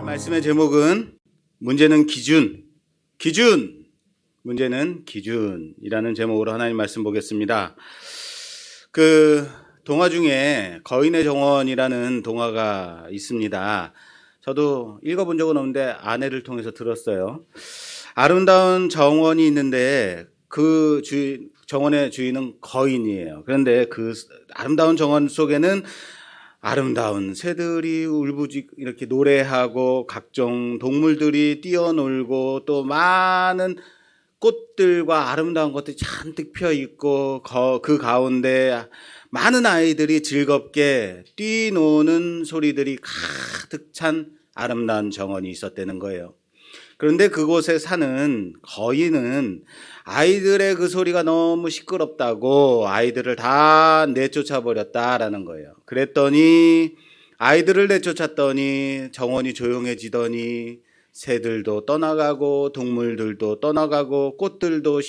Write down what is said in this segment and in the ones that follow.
말씀의 제목은 문제는 기준, 문제는 기준이라는 제목으로 하나님 말씀 보겠습니다. 동화 중에 거인의 정원이라는 동화가 있습니다. 저도 읽어본 적은 없는데 아내를 통해서 들었어요. 아름다운 정원이 있는데 그 정원의 주인은 거인이에요. 그런데 그 아름다운 정원 속에는 아름다운 새들이 울부짖 이렇게 노래하고 각종 동물들이 뛰어놀고 또 많은 꽃들과 아름다운 것들이 잔뜩 펴 있고 그 가운데 많은 아이들이 즐겁게 뛰노는 소리들이 가득 찬 아름다운 정원이 있었다는 거예요. 그런데 그곳에 사는 거인은 아이들의 그 소리가 너무 시끄럽다고 아이들을 다 내쫓아 버렸다라는 거예요. 그랬더니 아이들을 내쫓았더니 정원이 조용해지더니 새들도 떠나가고 동물들도 떠나가고 꽃들도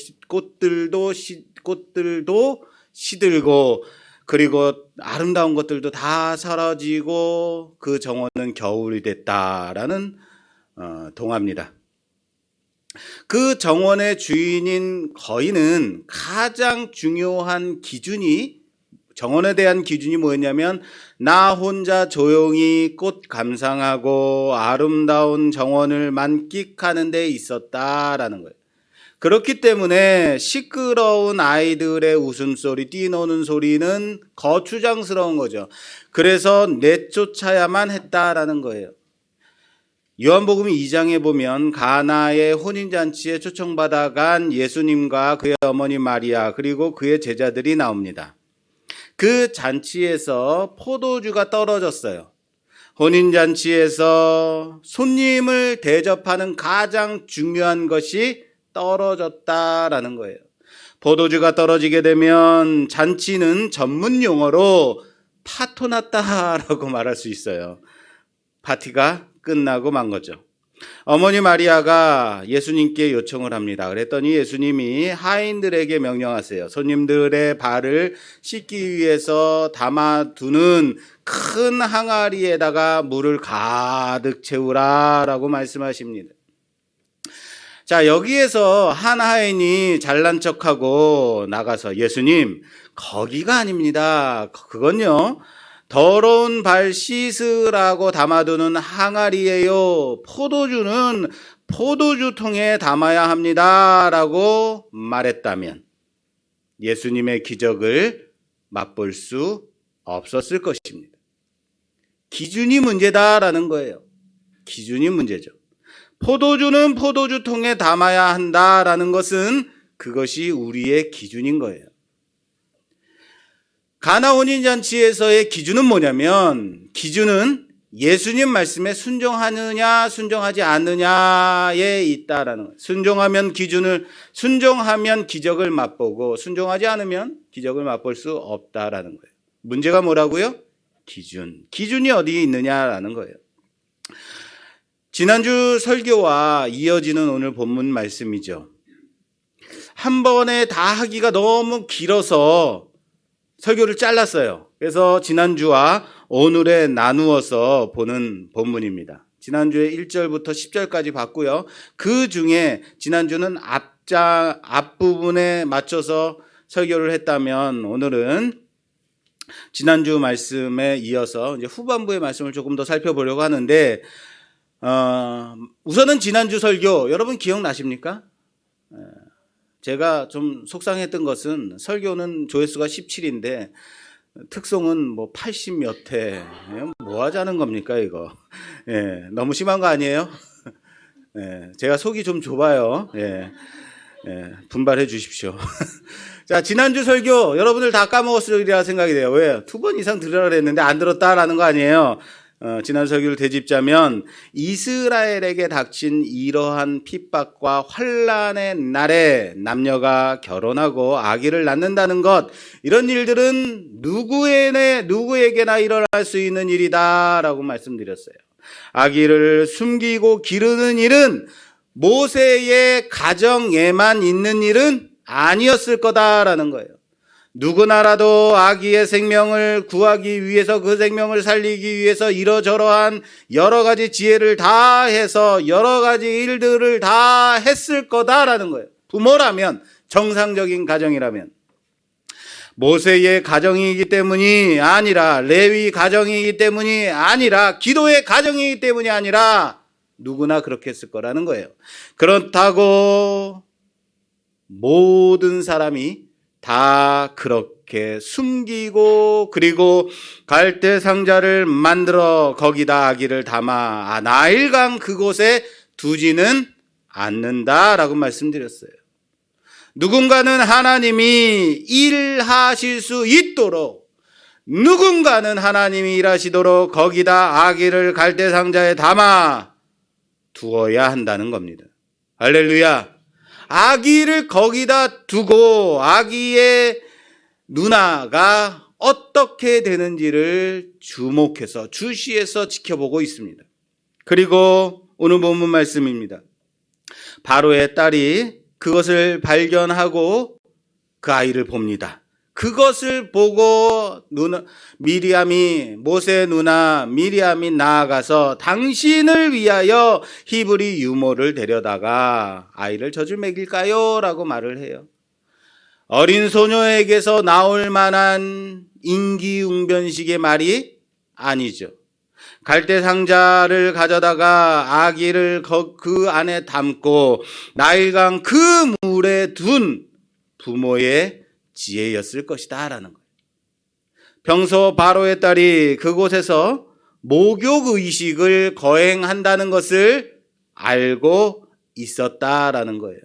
시들고 그리고 아름다운 것들도 다 사라지고 그 정원은 겨울이 됐다라는 동화입니다. 그 정원의 주인인 거인은 가장 중요한 정원에 대한 기준이 뭐였냐면 나 혼자 조용히 꽃 감상하고 아름다운 정원을 만끽하는 데 있었다라는 거예요. 그렇기 때문에 시끄러운 아이들의 웃음소리, 뛰노는 소리는 거추장스러운 거죠. 그래서 내쫓아야만 했다라는 거예요. 요한복음 2장에 보면 가나의 혼인잔치에 초청받아 간 예수님과 그의 어머니 마리아 그리고 그의 제자들이 나옵니다. 그 잔치에서 포도주가 떨어졌어요. 혼인잔치에서 손님을 대접하는 가장 중요한 것이 떨어졌다라는 거예요. 포도주가 떨어지게 되면 잔치는 전문 용어로 파토났다라고 말할 수 있어요. 파티가 끝나고 만 거죠. 어머니 마리아가 예수님께 요청을 합니다. 그랬더니 예수님이 하인들에게 명령하세요. 손님들의 발을 씻기 위해서 담아두는 큰 항아리에다가 물을 가득 채우라라고 말씀하십니다. 자, 여기에서 한 하인이 잘난 척하고 나가서 예수님, 거기가 아닙니다. 그건요, 더러운 발 씻으라고 담아두는 항아리예요. 포도주는 포도주통에 담아야 합니다. 라고 말했다면 예수님의 기적을 맛볼 수 없었을 것입니다. 기준이 문제다라는 거예요. 기준이 문제죠. 포도주는 포도주통에 담아야 한다라는 것은 그것이 우리의 기준인 거예요. 가나 혼인잔치에서의 기준은 뭐냐면 기준은 예수님 말씀에 순종하느냐 순종하지 않느냐에 있다라는 거예요. 순종하면 기적을 맛보고 순종하지 않으면 기적을 맛볼 수 없다라는 거예요. 문제가 뭐라고요? 기준이 어디에 있느냐라는 거예요. 지난주 설교와 이어지는 오늘 본문 말씀이죠. 한 번에 다 하기가 너무 길어서 설교를 잘랐어요. 그래서 지난주와 오늘에 나누어서 보는 본문입니다. 지난주에 1절부터 10절까지 봤고요. 그 중에 지난주는 앞부분에 맞춰서 설교를 했다면 오늘은 지난주 말씀에 이어서 이제 후반부의 말씀을 조금 더 살펴보려고 하는데 우선은 지난주 설교 여러분 기억나십니까? 제가 좀 속상했던 것은 설교는 조회수가 17인데 특송은 뭐 80 몇 회. 뭐 하자는 겁니까 이거? 예, 너무 심한 거 아니에요? 예, 제가 속이 좀 좁아요. 예, 분발해 주십시오. 자, 지난주 설교 여러분들 다 까먹었으리라 생각이 돼요. 왜? 2번 이상 들으라 그랬는데 안 들었다라는 거 아니에요. 지난 설교를 되짚자면 이스라엘에게 닥친 이러한 핍박과 환난의 날에 남녀가 결혼하고 아기를 낳는다는 것, 이런 일들은 누구에게나 일어날 수 있는 일이다라고 말씀드렸어요. 아기를 숨기고 기르는 일은 모세의 가정에만 있는 일은 아니었을 거다라는 거예요. 누구나라도 아기의 생명을 구하기 위해서, 그 생명을 살리기 위해서 이러저러한 여러 가지 지혜를 다 해서 여러 가지 일들을 다 했을 거다라는 거예요. 부모라면, 정상적인 가정이라면. 모세의 가정이기 때문이 아니라, 레위 가정이기 때문이 아니라, 기도의 가정이기 때문이 아니라 누구나 그렇게 했을 거라는 거예요. 그렇다고 모든 사람이 다 그렇게 숨기고, 그리고 갈대 상자를 만들어 거기다 아기를 담아 나일강 그곳에 두지는 않는다라고 말씀드렸어요. 누군가는 하나님이 일하실 수 있도록, 누군가는 하나님이 일하시도록 거기다 아기를 갈대 상자에 담아 두어야 한다는 겁니다. 할렐루야. 아기를 거기다 두고 아기의 누나가 어떻게 되는지를 주목해서, 주시해서 지켜보고 있습니다. 그리고 오늘 본문 말씀입니다. 바로의 딸이 그것을 발견하고 그 아이를 봅니다. 그것을 보고 미리암이, 모세의 누나 미리암이 나아가서 당신을 위하여 히브리 유모를 데려다가 아이를 젖을 먹일까요? 라고 말을 해요. 어린 소녀에게서 나올 만한 임기응변식의 말이 아니죠. 갈대 상자를 가져다가 아기를 그 안에 담고 나일강 그 물에 둔 부모의 지혜였을 것이다 라는 거예요. 평소 바로의 딸이 그곳에서 목욕의식을 거행한다는 것을 알고 있었다라는 거예요.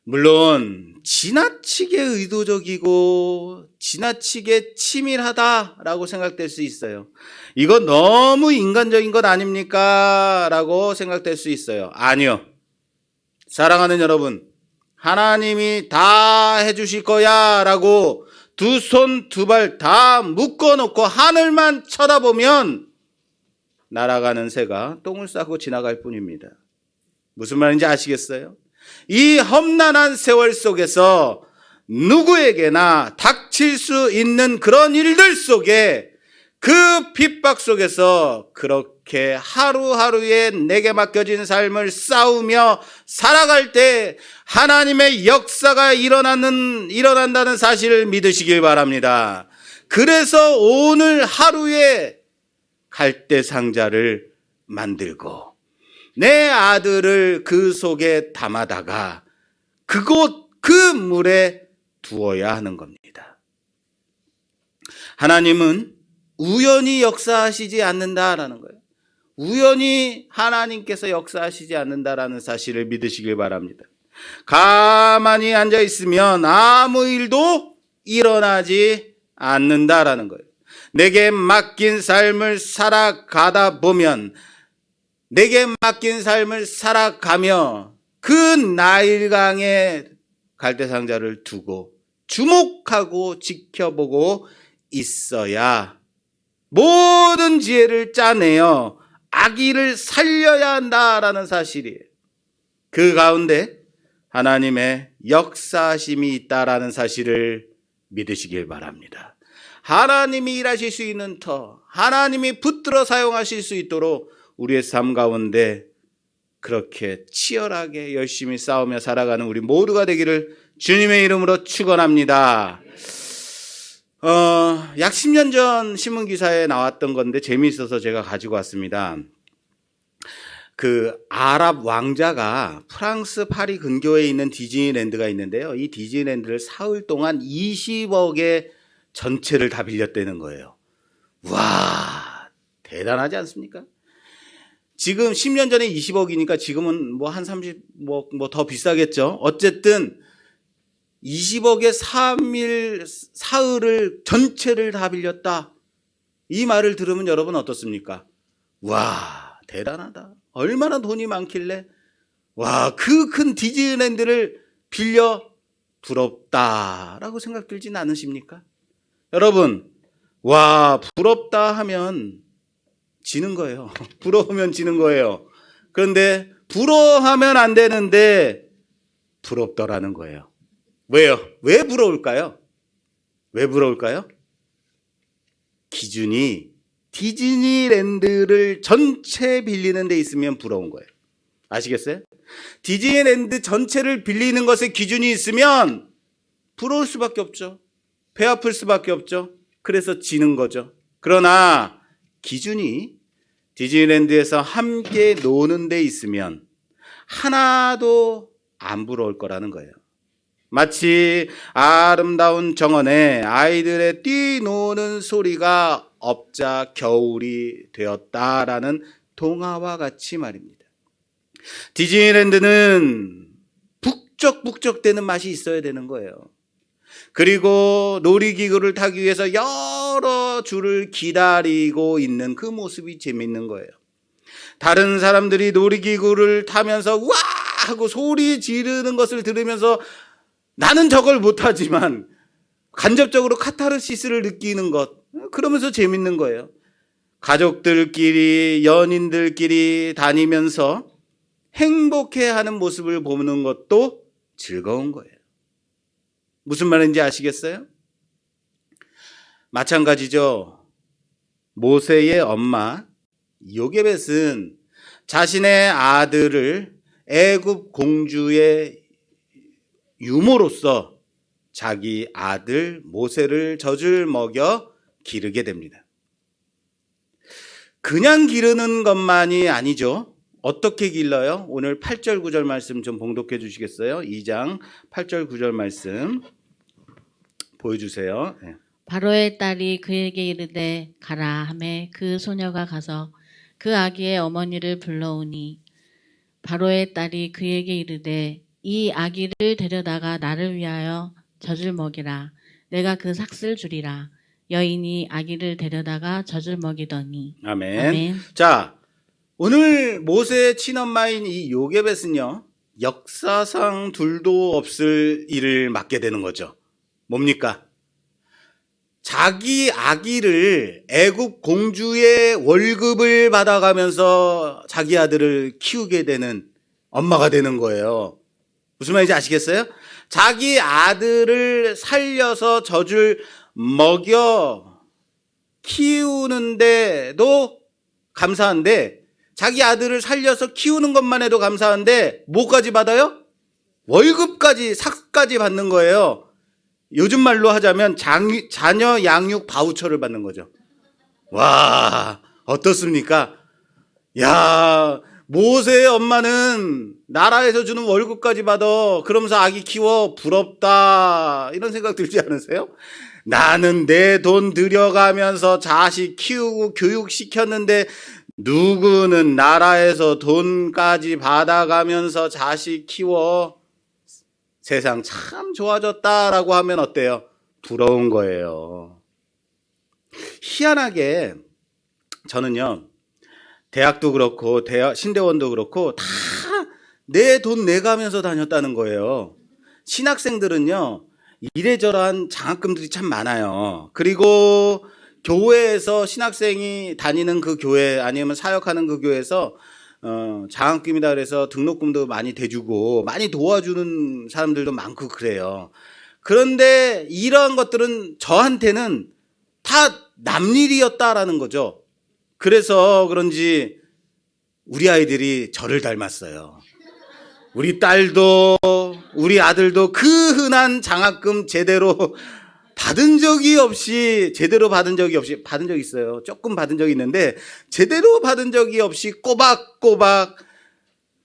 물론 지나치게 의도적이고 지나치게 치밀하다라고 생각될 수 있어요. 이거 너무 인간적인 것 아닙니까? 라고 생각될 수 있어요. 아니요. 사랑하는 여러분, 하나님이 다 해주실 거야 라고 두 손 두 발 다 묶어놓고 하늘만 쳐다보면 날아가는 새가 똥을 싸고 지나갈 뿐입니다. 무슨 말인지 아시겠어요? 이 험난한 세월 속에서 누구에게나 닥칠 수 있는 그런 일들 속에, 그 핍박 속에서 그렇게 하루하루에 내게 맡겨진 삶을 싸우며 살아갈 때 하나님의 역사가 일어난다는 사실을 믿으시길 바랍니다. 그래서 오늘 하루에 갈대 상자를 만들고 내 아들을 그 속에 담아다가 그곳 그 물에 두어야 하는 겁니다. 하나님은 우연히 역사하시지 않는다라는 거예요. 우연히 하나님께서 역사하시지 않는다라는 사실을 믿으시길 바랍니다. 가만히 앉아 있으면 아무 일도 일어나지 않는다라는 거예요. 내게 맡긴 삶을 살아가다 보면, 내게 맡긴 삶을 살아가며 그 나일강에 갈대상자를 두고 주목하고 지켜보고 있어야 모든 지혜를 짜내어 아기를 살려야 한다라는 사실이에요. 그 가운데 하나님의 역사심이 있다라는 사실을 믿으시길 바랍니다. 하나님이 일하실 수 있는 터, 하나님이 붙들어 사용하실 수 있도록 우리의 삶 가운데 그렇게 치열하게 열심히 싸우며 살아가는 우리 모두가 되기를 주님의 이름으로 축원합니다. 약 10년 전 신문기사에 나왔던 건데 재미있어서 제가 가지고 왔습니다. 그 아랍 왕자가 프랑스 파리 근교에 있는 디즈니랜드가 있는데요. 이 디즈니랜드를 사흘 동안 20억의 전체를 다 빌렸다는 거예요. 와, 대단하지 않습니까? 지금 10년 전에 20억이니까 지금은 뭐 한 30, 뭐 더 비싸겠죠. 어쨌든 20억의 3일, 사흘을 전체를 다 빌렸다. 이 말을 들으면 여러분 어떻습니까? 와, 대단하다. 얼마나 돈이 많길래, 와, 그 큰 디즈니랜드를 빌려 부럽다라고 생각 들진 않으십니까? 여러분, 와, 부럽다 하면 지는 거예요. 부러우면 지는 거예요. 그런데 부러워하면 안 되는데 부럽더라는 거예요. 왜요? 왜 부러울까요? 왜 부러울까요? 기준이 디즈니랜드를 전체 빌리는 데 있으면 부러운 거예요. 아시겠어요? 디즈니랜드 전체를 빌리는 것에 기준이 있으면 부러울 수밖에 없죠. 배 아플 수밖에 없죠. 그래서 지는 거죠. 그러나 기준이 디즈니랜드에서 함께 노는 데 있으면 하나도 안 부러울 거라는 거예요. 마치 아름다운 정원에 아이들의 뛰노는 소리가 없자 겨울이 되었다라는 동화와 같이 말입니다. 디즈니랜드는 북적북적대는 맛이 있어야 되는 거예요. 그리고 놀이기구를 타기 위해서 여러 줄을 기다리고 있는 그 모습이 재밌는 거예요. 다른 사람들이 놀이기구를 타면서 와 하고 소리 지르는 것을 들으면서 나는 저걸 못하지만 간접적으로 카타르시스를 느끼는 것, 그러면서 재밌는 거예요. 가족들끼리 연인들끼리 다니면서 행복해하는 모습을 보는 것도 즐거운 거예요. 무슨 말인지 아시겠어요? 마찬가지죠. 모세의 엄마 요게벳은 자신의 아들을 애굽 공주의 유모로서 자기 아들 모세를 젖을 먹여 기르게 됩니다. 그냥 기르는 것만이 아니죠. 어떻게 길러요? 오늘 8절 9절 말씀 좀 봉독해 주시겠어요? 2장 8절 9절 말씀 보여주세요. 네. 바로의 딸이 그에게 이르되 가라 하매 그 소녀가 가서 그 아기의 어머니를 불러오니 바로의 딸이 그에게 이르되 이 아기를 데려다가 나를 위하여 젖을 먹이라. 내가 그 삭슬 주리라. 여인이 아기를 데려다가 젖을 먹이더니. 아멘. 아멘. 자, 오늘 모세의 친엄마인 이 요게벳은요, 역사상 둘도 없을 일을 맡게 되는 거죠. 뭡니까? 자기 아기를 애굽 공주의 월급을 받아가면서 자기 아들을 키우게 되는 엄마가 되는 거예요. 무슨 말인지 아시겠어요? 자기 아들을 살려서 젖을 먹여 키우는데도 감사한데, 자기 아들을 살려서 키우는 것만 해도 감사한데 뭐까지 받아요? 월급까지, 삭까지 받는 거예요. 요즘 말로 하자면 자녀 양육 바우처를 받는 거죠. 와, 어떻습니까? 야, 모세의 엄마는 나라에서 주는 월급까지 받아. 그러면서 아기 키워. 부럽다. 이런 생각 들지 않으세요? 나는 내 돈 들여가면서 자식 키우고 교육시켰는데 누구는 나라에서 돈까지 받아가면서 자식 키워. 세상 참 좋아졌다라고 하면 어때요? 부러운 거예요. 희한하게 저는요, 대학도 그렇고 신대원도 그렇고 다 내 돈 내가면서 다녔다는 거예요. 신학생들은요, 이래저래한 장학금들이 참 많아요. 그리고 교회에서 신학생이 다니는 그 교회 아니면 사역하는 그 교회에서 장학금이다 그래서 등록금도 많이 대주고 많이 도와주는 사람들도 많고 그래요. 그런데 이러한 것들은 저한테는 다 남일이었다라는 거죠. 그래서 그런지 우리 아이들이 저를 닮았어요. 우리 딸도 우리 아들도 그 흔한 장학금 제대로 받은 적이 없이, 받은 적 있어요. 조금 받은 적이 있는데 제대로 받은 적이 없이 꼬박꼬박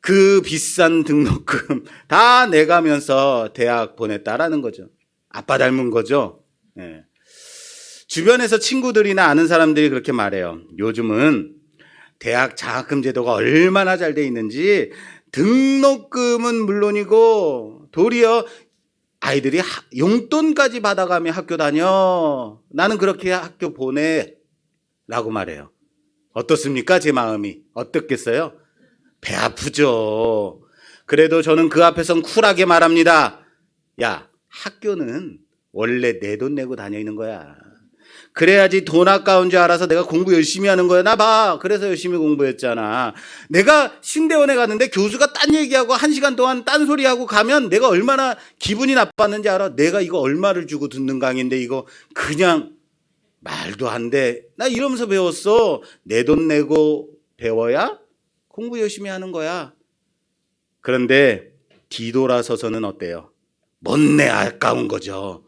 그 비싼 등록금 다 내가면서 대학 보냈다라는 거죠. 아빠 닮은 거죠. 네. 주변에서 친구들이나 아는 사람들이 그렇게 말해요. 요즘은 대학 장학금 제도가 얼마나 잘 돼 있는지 등록금은 물론이고 도리어 아이들이 용돈까지 받아가며 학교 다녀. 나는 그렇게 학교 보내. 라고 말해요. 어떻습니까? 제 마음이. 어떻겠어요? 배 아프죠. 그래도 저는 그 앞에선 쿨하게 말합니다. 야, 학교는 원래 내 돈 내고 다녀 있는 거야. 그래야지 돈 아까운 줄 알아서 내가 공부 열심히 하는 거야. 나 봐. 그래서 열심히 공부했잖아. 내가 신대원에 갔는데 교수가 딴 얘기하고 1시간 동안 딴 소리하고 가면 내가 얼마나 기분이 나빴는지 알아? 내가 이거 얼마를 주고 듣는 강의인데 이거 그냥 말도 안 돼. 나 이러면서 배웠어. 내 돈 내고 배워야 공부 열심히 하는 거야. 그런데 뒤돌아서서는 어때요? 못내 아까운 거죠.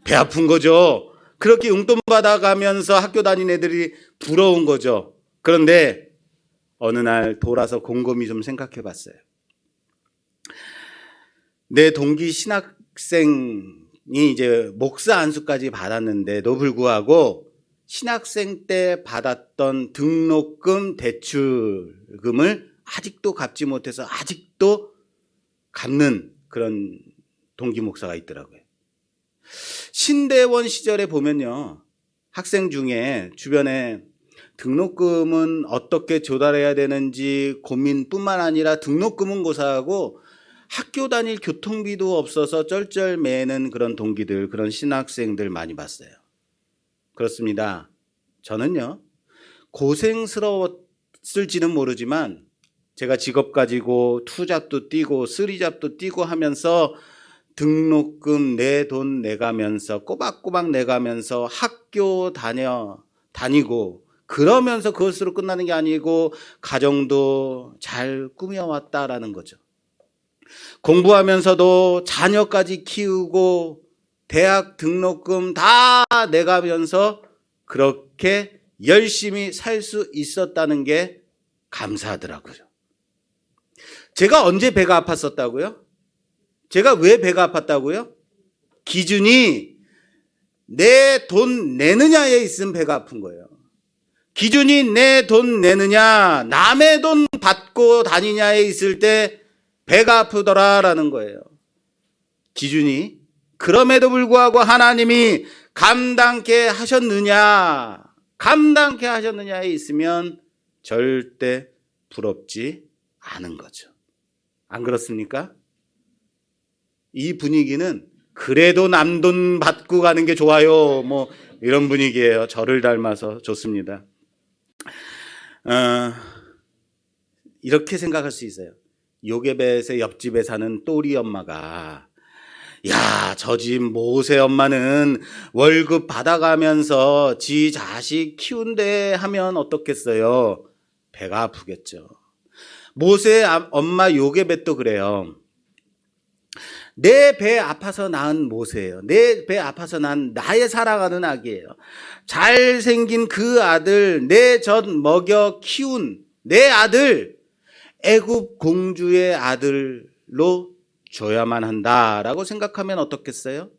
배 아픈 거죠. 그렇게 용돈 받아가면서 학교 다니는 애들이 부러운 거죠. 그런데 어느 날 돌아서 곰곰이 좀 생각해 봤어요. 내 동기 신학생이 이제 목사 안수까지 받았는데도 불구하고 신학생 때 받았던 등록금 대출금을 아직도 갚지 못해서 아직도 갚는 그런 동기 목사가 있더라고요. 신대원 시절에 보면요, 학생 중에 주변에 등록금은 어떻게 조달해야 되는지 고민뿐만 아니라 등록금은 고사하고 학교 다닐 교통비도 없어서 쩔쩔매는 그런 동기들, 그런 신학생들 많이 봤어요. 그렇습니다. 저는요, 고생스러웠을지는 모르지만 제가 직업 가지고 투잡도 뛰고 쓰리잡도 뛰고 하면서 등록금 내 돈 내가면서 꼬박꼬박 내가면서 학교 다니고 그러면서 그것으로 끝나는 게 아니고 가정도 잘 꾸며왔다라는 거죠. 공부하면서도 자녀까지 키우고 대학 등록금 다 내가면서 그렇게 열심히 살 수 있었다는 게 감사하더라고요. 제가 언제 배가 아팠었다고요? 제가 왜 배가 아팠다고요? 기준이 내 돈 내느냐에 있으면 배가 아픈 거예요. 기준이 내 돈 내느냐, 남의 돈 받고 다니냐에 있을 때 배가 아프더라라는 거예요. 기준이. 그럼에도 불구하고 하나님이 감당케 하셨느냐에 있으면 절대 부럽지 않은 거죠. 안 그렇습니까? 이 분위기는 그래도 남 돈 받고 가는 게 좋아요. 뭐 이런 분위기예요. 저를 닮아서 좋습니다. 이렇게 생각할 수 있어요. 요게벳의 옆집에 사는 또리 엄마가 야, 저 집 모세 엄마는 월급 받아가면서 지 자식 키운대 하면 어떻겠어요? 배가 아프겠죠. 모세 엄마 요게벳도 그래요. 내 배 아파서 낳은 모세예요. 내 배 아파서 낳은 나의 사랑하는 아기예요. 잘생긴 그 아들, 내 젖 먹여 키운 내 아들, 애굽 공주의 아들로 줘야만 한다라고 생각하면 어떻겠어요?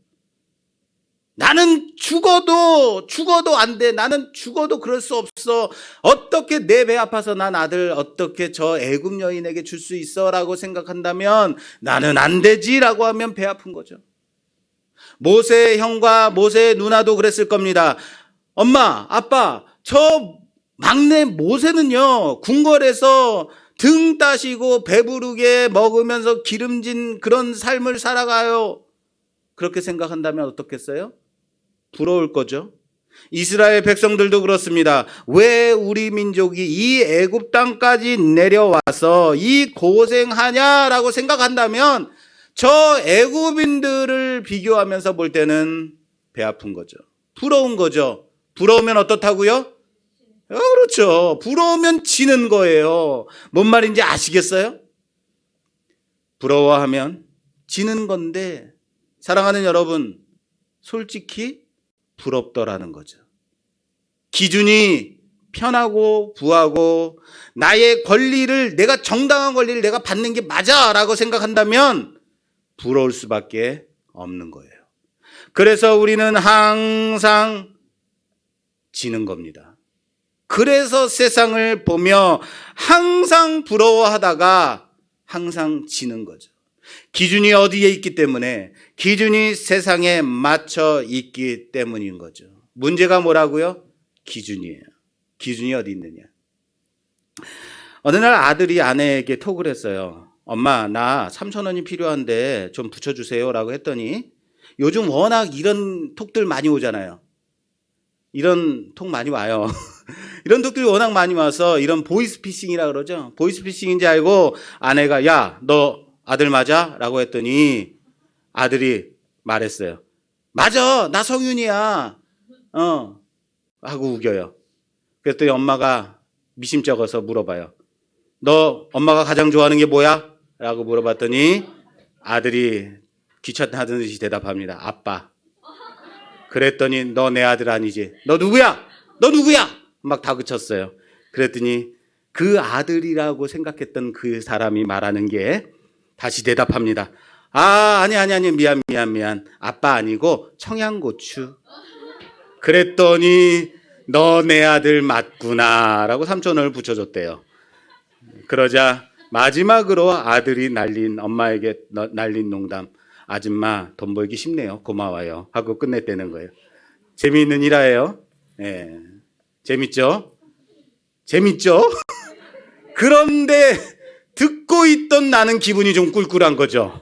나는 죽어도 안 돼. 나는 죽어도 그럴 수 없어. 어떻게 내 배 아파서 난 아들 어떻게 저 애굽 여인에게 줄 수 있어? 라고 생각한다면 나는 안 되지라고 하면 배 아픈 거죠. 모세의 형과 모세의 누나도 그랬을 겁니다. 엄마, 아빠, 저 막내 모세는요, 궁궐에서 등 따시고 배부르게 먹으면서 기름진 그런 삶을 살아가요. 그렇게 생각한다면 어떻겠어요? 부러울 거죠. 이스라엘 백성들도 그렇습니다. 왜 우리 민족이 이 애굽 땅까지 내려와서 이 고생하냐라고 생각한다면 저 애굽인들을 비교하면서 볼 때는 배 아픈 거죠. 부러운 거죠. 부러우면 어떻다고요? 그렇죠. 부러우면 지는 거예요. 뭔 말인지 아시겠어요? 부러워하면 지는 건데 사랑하는 여러분, 솔직히 부럽더라는 거죠. 기준이 편하고 부하고 나의 권리를 내가 정당한 권리를 내가 받는 게 맞아라고 생각한다면 부러울 수밖에 없는 거예요. 그래서 우리는 항상 지는 겁니다. 그래서 세상을 보며 항상 부러워하다가 항상 지는 거죠. 기준이 어디에 있기 때문에, 기준이 세상에 맞춰 있기 때문인 거죠. 문제가 뭐라고요? 기준이에요. 기준이 어디 있느냐. 어느 날 아들이 아내에게 톡을 했어요. 엄마, 나 3,000원이 필요한데 좀 붙여주세요 라고 했더니 요즘 워낙 이런 톡들 많이 오잖아요. 이런 톡 많이 와요. 이런 톡들이 워낙 많이 와서 이런 보이스피싱이라 그러죠. 보이스피싱인지 알고 아내가 야, 너 아들 맞아? 라고 했더니 아들이 말했어요. 맞아, 나 성윤이야. 하고 우겨요. 그랬더니 엄마가 미심쩍어서 물어봐요. 너 엄마가 가장 좋아하는 게 뭐야? 라고 물어봤더니 아들이 귀찮다는 듯이 대답합니다. 아빠. 그랬더니 너 내 아들 아니지? 너 누구야? 너 누구야? 막 다그쳤어요. 그랬더니 그 아들이라고 생각했던 그 사람이 말하는 게 다시 대답합니다. 아니 미안. 아빠 아니고 청양고추. 그랬더니 너 내 아들 맞구나 라고 삼촌을 붙여줬대요. 그러자 마지막으로 아들이 엄마에게 날린 농담. 아줌마 돈 벌기 쉽네요. 고마워요. 하고 끝냈다는 거예요. 재미있는 일화예요. 예. 재밌죠? 그런데 듣고 있던 나는 기분이 좀 꿀꿀한 거죠.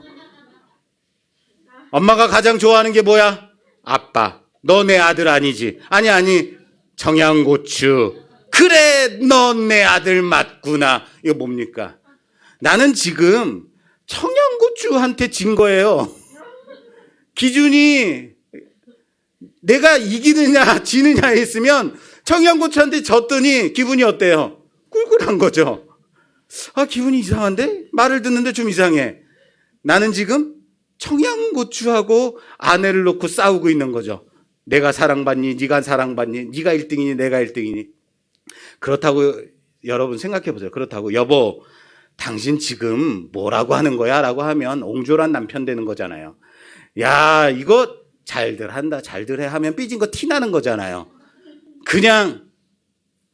엄마가 가장 좋아하는 게 뭐야? 아빠. 너 내 아들 아니지? 아니. 청양고추. 그래, 너 내 아들 맞구나. 이거 뭡니까? 나는 지금 청양고추한테 진 거예요. 기준이 내가 이기느냐 지느냐에 있으면 청양고추한테 졌더니 기분이 어때요? 꿀꿀한 거죠. 기분이 이상한데? 말을 듣는데 좀 이상해. 나는 지금 청양고추하고 아내를 놓고 싸우고 있는 거죠. 내가 사랑받니? 네가 사랑받니? 네가 1등이니? 내가 1등이니? 그렇다고 여러분 생각해 보세요. 그렇다고 여보 당신 지금 뭐라고 하는 거야? 라고 하면 옹졸한 남편 되는 거잖아요. 야, 이거 잘들 한다, 잘들 해 하면 삐진 거 티 나는 거잖아요. 그냥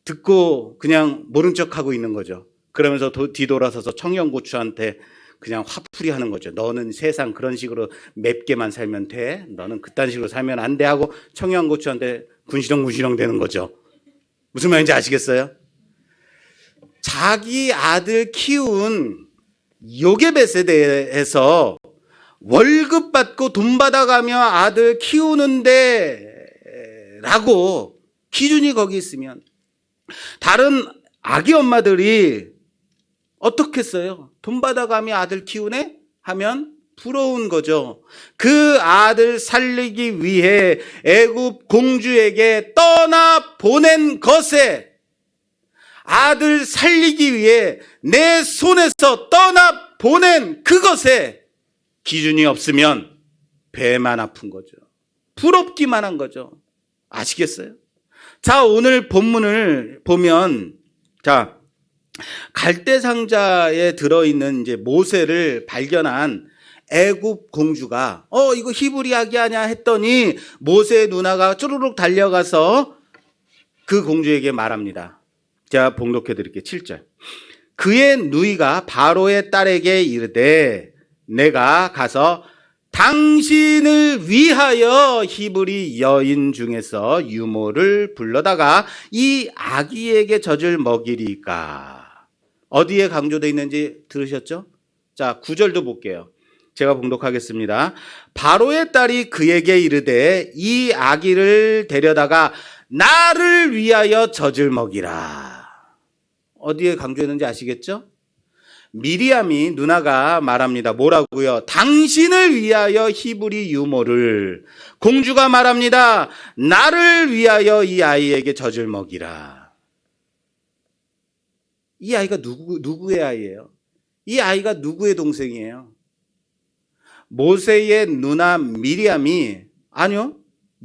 듣고 그냥 모른 척 하고 있는 거죠. 그러면서 뒤돌아서서 청양고추한테 그냥 화풀이 하는 거죠. 너는 세상 그런 식으로 맵게만 살면 돼. 너는 그딴 식으로 살면 안 돼 하고 청양고추한테 군시렁 되는 거죠. 무슨 말인지 아시겠어요? 자기 아들 키운 요괴벳에 대해서 월급 받고 돈 받아가며 아들 키우는데 라고 기준이 거기 있으면 다른 아기 엄마들이 어떻겠어요? 돈 받아가며 아들 키우네? 하면 부러운 거죠. 그 아들 살리기 위해 애굽 공주에게 떠나 보낸 것에 아들 살리기 위해 내 손에서 떠나 보낸 그것에 기준이 없으면 배만 아픈 거죠. 부럽기만 한 거죠. 아시겠어요? 자, 오늘 본문을 보면 갈대 상자에 들어있는 이제 모세를 발견한 애굽 공주가 이거 히브리 아기 아니야 했더니 모세의 누나가 쭈루룩 달려가서 그 공주에게 말합니다. 제가 봉독해 드릴게요. 7절. 그의 누이가 바로의 딸에게 이르되 내가 가서 당신을 위하여 히브리 여인 중에서 유모를 불러다가 이 아기에게 젖을 먹이리까. 어디에 강조되어 있는지 들으셨죠? 자, 9절도 볼게요. 제가 봉독하겠습니다. 바로의 딸이 그에게 이르되 이 아기를 데려다가 나를 위하여 젖을 먹이라. 어디에 강조했는지 아시겠죠? 미리암이 누나가 말합니다. 뭐라고요? 당신을 위하여 히브리 유모를. 공주가 말합니다. 나를 위하여 이 아이에게 젖을 먹이라. 이 아이가 누구의 아이예요? 이 아이가 누구의 동생이에요? 모세의 누나 미리암이 아니요,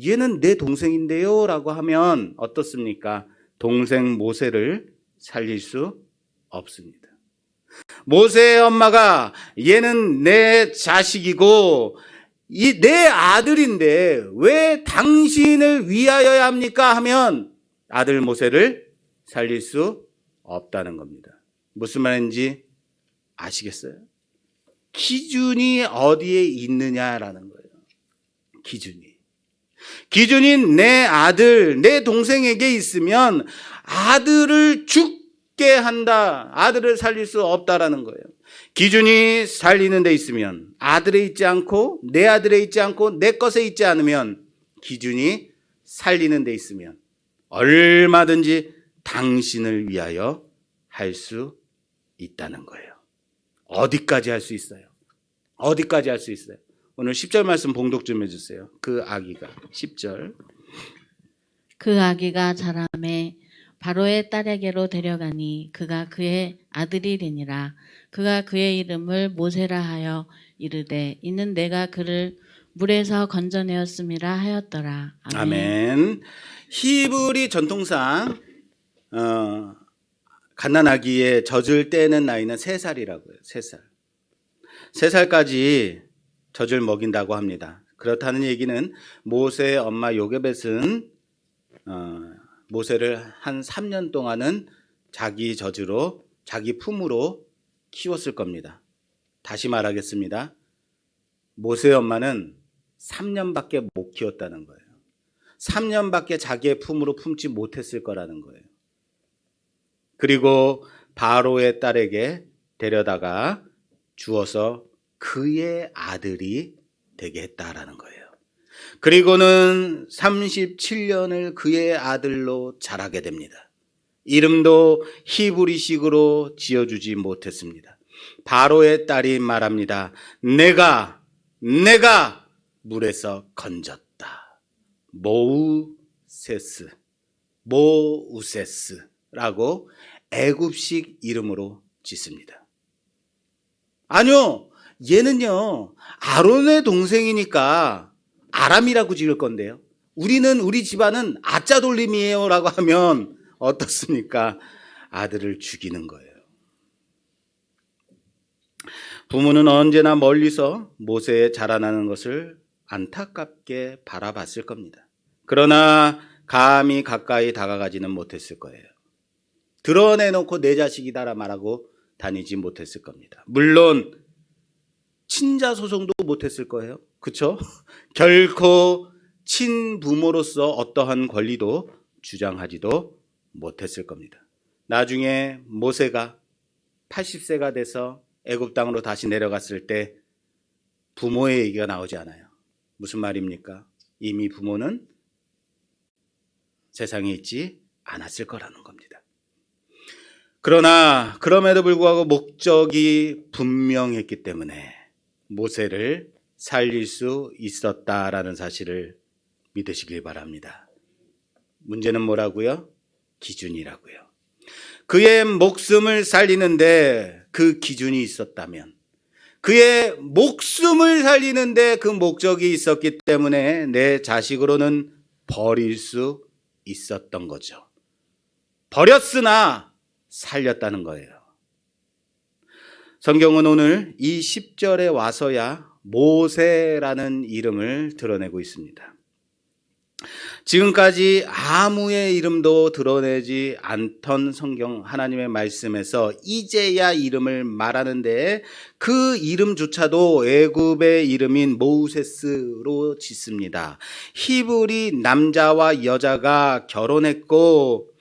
얘는 내 동생인데요 라고 하면 어떻습니까? 동생 모세를 살릴 수 없습니다. 모세의 엄마가 얘는 내 자식이고 내 아들인데 왜 당신을 위하여야 합니까? 하면 아들 모세를 살릴 수 없다는 겁니다. 무슨 말인지 아시겠어요? 기준이 어디에 있느냐라는 거예요. 기준이 내 아들, 내 동생에게 있으면 아들을 죽게 한다. 아들을 살릴 수 없다라는 거예요. 기준이 살리는 데 있으면 아들에 있지 않고 내 아들에 있지 않고 내 것에 있지 않으면 기준이 살리는 데 있으면 얼마든지 당신을 위하여 할 수 있다는 거예요. 어디까지 할 수 있어요? 어디까지 할 수 있어요? 오늘 10절 말씀 봉독 좀 해주세요. 그 아기가 10절. 그 아기가 자라매 바로의 딸에게로 데려가니 그가 그의 아들이 되니라. 그가 그의 이름을 모세라 하여 이르되 이는 내가 그를 물에서 건져내었음이라 하였더라. 아멘. 아멘. 히브리 전통상 갓난아기의 젖을 떼는 나이는 3살이라고요. 3살. 3살까지 젖을 먹인다고 합니다. 그렇다는 얘기는 모세의 엄마 요게벳은 모세를 한 3년 동안은 자기 젖으로 자기 품으로 키웠을 겁니다. 다시 말하겠습니다. 모세의 엄마는 3년밖에 못 키웠다는 거예요. 3년밖에 자기의 품으로 품지 못했을 거라는 거예요. 그리고 바로의 딸에게 데려다가 주어서 그의 아들이 되게 했다라는 거예요. 그리고는 37년을 그의 아들로 자라게 됩니다. 이름도 히브리식으로 지어주지 못했습니다. 바로의 딸이 말합니다. 내가 물에서 건졌다. 모우세스라고 애굽식 이름으로 짓습니다. 아니요, 얘는요 아론의 동생이니까 아람이라고 지을 건데요. 우리 집안은 아짜 돌림이에요 라고 하면 어떻습니까? 아들을 죽이는 거예요. 부모는 언제나 멀리서 모세의 자라나는 것을 안타깝게 바라봤을 겁니다. 그러나 감히 가까이 다가가지는 못했을 거예요. 드러내놓고 내 자식이다라 말하고 다니지 못했을 겁니다. 물론 친자 소송도 못했을 거예요. 그렇죠? 결코 친부모로서 어떠한 권리도 주장하지도 못했을 겁니다. 나중에 모세가 80세가 돼서 애굽 땅으로 다시 내려갔을 때 부모의 얘기가 나오지 않아요. 무슨 말입니까? 이미 부모는 세상에 있지 않았을 거라는 겁니다. 그러나 그럼에도 불구하고 목적이 분명했기 때문에 모세를 살릴 수 있었다라는 사실을 믿으시길 바랍니다. 문제는 뭐라고요? 기준이라고요. 그의 목숨을 살리는데 그 기준이 있었다면, 그의 목숨을 살리는데 그 목적이 있었기 때문에 내 자식으로는 버릴 수 있었던 거죠. 버렸으나 살렸다는 거예요. 성경은 오늘 이 10절에 와서야 모세라는 이름을 드러내고 있습니다. 지금까지 아무의 이름도 드러내지 않던 성경 하나님의 말씀에서 이제야 이름을 말하는데 그 이름조차도 애굽의 이름인 모세스로 짓습니다. 히브리 남자와 여자가 결혼했고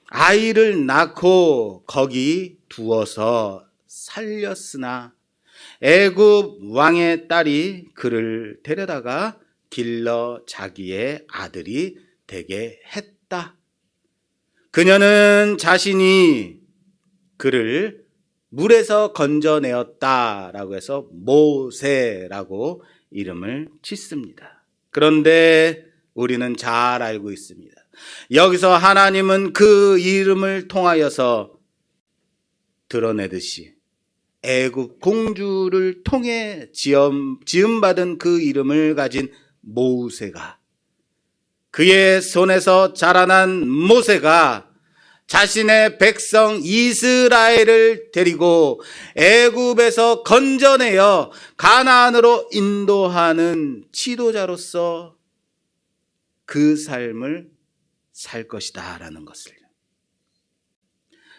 아이를 낳고 거기 두어서 살렸으나 애굽 왕의 딸이 그를 데려다가 길러 자기의 아들이 되게 했다. 그녀는 자신이 그를 물에서 건져내었다라고 해서 모세라고 이름을 짓습니다. 그런데 우리는 잘 알고 있습니다. 여기서 하나님은 그 이름을 통하여서 드러내듯이 애굽 공주를 통해 지음받은 그 이름을 가진 모세가, 그의 손에서 자라난 모세가 자신의 백성 이스라엘을 데리고 애굽에서 건져내어 가나안으로 인도하는 지도자로서 그 삶을 살 것이다 라는 것을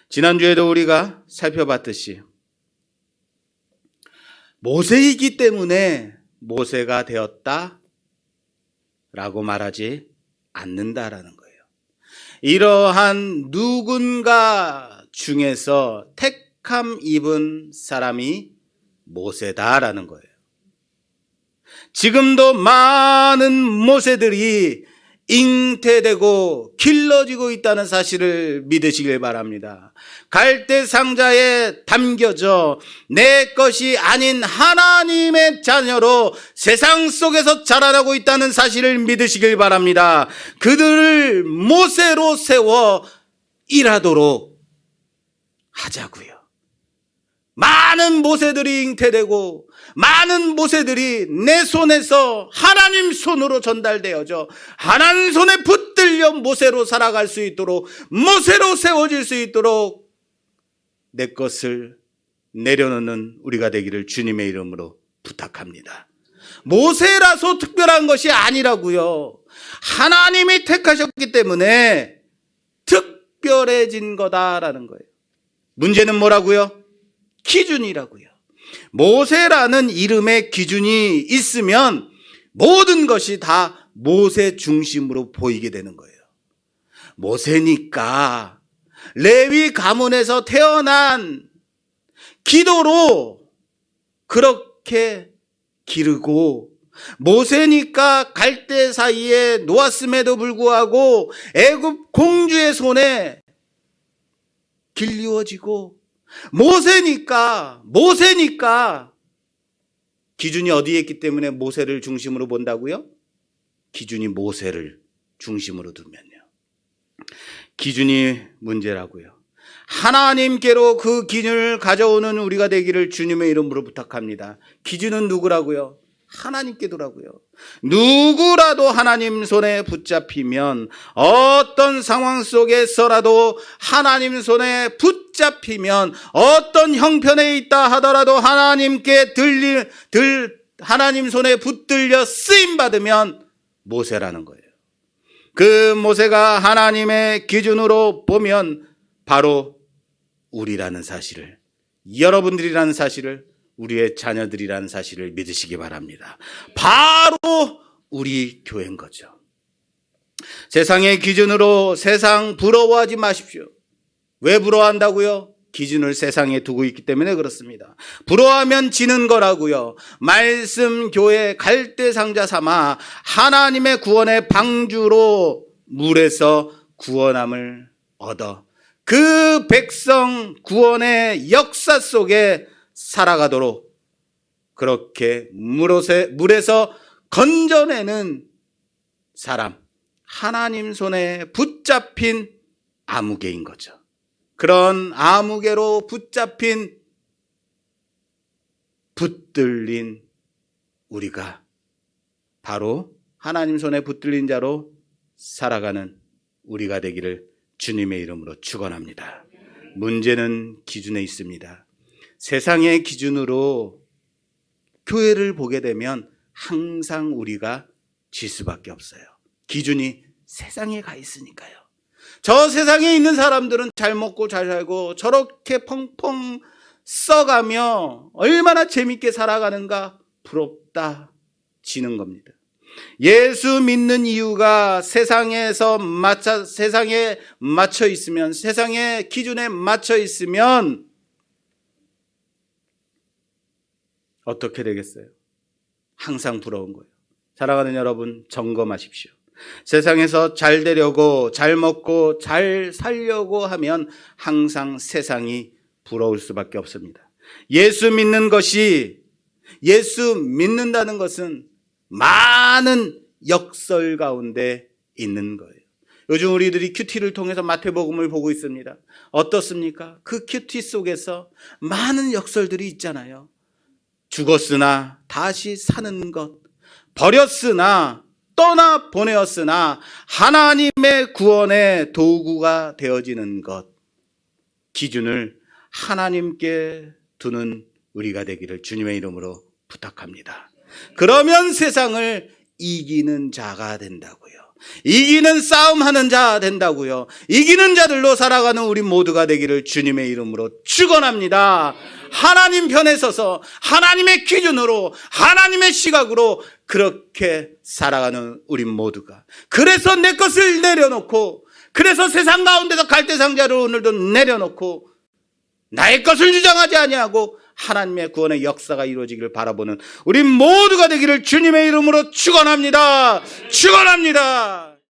지난주에도 우리가 살펴봤듯이 모세이기 때문에 모세가 되었다 라고 말하지 않는다라는 거예요. 이러한 누군가 중에서 택함 입은 사람이 모세다라는 거예요. 지금도 많은 모세들이 잉태되고 길러지고 있다는 사실을 믿으시길 바랍니다. 갈대 상자에 담겨져 내 것이 아닌 하나님의 자녀로 세상 속에서 자라나고 있다는 사실을 믿으시길 바랍니다. 그들을 모세로 세워 일하도록 하자고요. 많은 모세들이 잉태되고 많은 모세들이 내 손에서 하나님 손으로 전달되어져 하나님 손에 붙들려 모세로 살아갈 수 있도록, 모세로 세워질 수 있도록 내 것을 내려놓는 우리가 되기를 주님의 이름으로 부탁합니다. 모세라서 특별한 것이 아니라고요. 하나님이 택하셨기 때문에 특별해진 거다라는 거예요. 문제는 뭐라고요? 기준이라고요. 모세라는 이름의 기준이 있으면 모든 것이 다 모세 중심으로 보이게 되는 거예요. 모세니까 레위 가문에서 태어난 기도로 그렇게 기르고, 모세니까 갈대 사이에 놓았음에도 불구하고 애굽 공주의 손에 길리워지고, 모세니까 기준이 어디에 있기 때문에 모세를 중심으로 본다고요? 기준이 모세를 중심으로 두면요. 기준이 문제라고요. 하나님께로 그 기준을 가져오는 우리가 되기를 주님의 이름으로 부탁합니다. 기준은 누구라고요? 하나님께 두라고요. 누구라도 하나님 손에 붙잡히면, 어떤 상황 속에서라도 하나님 손에 붙잡히면, 어떤 형편에 있다 하더라도 하나님께 하나님 손에 붙들려 쓰임 받으면 모세라는 거예요. 그 모세가 하나님의 기준으로 보면 바로 우리라는 사실을, 여러분들이라는 사실을, 우리의 자녀들이라는 사실을 믿으시기 바랍니다. 바로 우리 교회인 거죠. 세상의 기준으로 세상 부러워하지 마십시오. 왜 부러워한다고요? 기준을 세상에 두고 있기 때문에 그렇습니다. 부러워하면 지는 거라고요. 말씀 교회 갈대 상자 삼아 하나님의 구원의 방주로 물에서 구원함을 얻어 그 백성 구원의 역사 속에 살아가도록 그렇게 물에서 건져내는 사람, 하나님 손에 붙잡힌 아무개인 거죠. 그런 아무개로 붙잡힌, 붙들린 우리가 바로 하나님 손에 붙들린 자로 살아가는 우리가 되기를 주님의 이름으로 축원합니다. 문제는 기준에 있습니다. 세상의 기준으로 교회를 보게 되면 항상 우리가 질 수밖에 없어요. 기준이 세상에 가 있으니까요. 저 세상에 있는 사람들은 잘 먹고 잘 살고 저렇게 펑펑 써가며 얼마나 재밌게 살아가는가 부럽다 지는 겁니다. 예수 믿는 이유가 세상에 맞춰 있으면, 세상의 기준에 맞춰 있으면 어떻게 되겠어요? 항상 부러운 거예요. 사랑하는 여러분, 점검하십시오. 세상에서 잘 되려고, 잘 먹고 잘 살려고 하면 항상 세상이 부러울 수밖에 없습니다. 예수 믿는다는 것은 많은 역설 가운데 있는 거예요. 요즘 우리들이 큐티를 통해서 마태복음을 보고 있습니다. 어떻습니까? 그 큐티 속에서 많은 역설들이 있잖아요. 죽었으나 다시 사는 것, 버렸으나 떠나 보내었으나 하나님의 구원의 도구가 되어지는 것, 기준을 하나님께 두는 우리가 되기를 주님의 이름으로 부탁합니다. 그러면 세상을 이기는 자가 된다고요. 이기는 싸움하는 자 된다고요. 이기는 자들로 살아가는 우리 모두가 되기를 주님의 이름으로 축원합니다. 하나님 편에 서서 하나님의 기준으로, 하나님의 시각으로 그렇게 살아가는 우리 모두가, 그래서 내 것을 내려놓고, 그래서 세상 가운데서 갈대상자를 오늘도 내려놓고 나의 것을 주장하지 아니하고 하나님의 구원의 역사가 이루어지기를 바라보는 우리 모두가 되기를 주님의 이름으로 축원합니다. 축원합니다.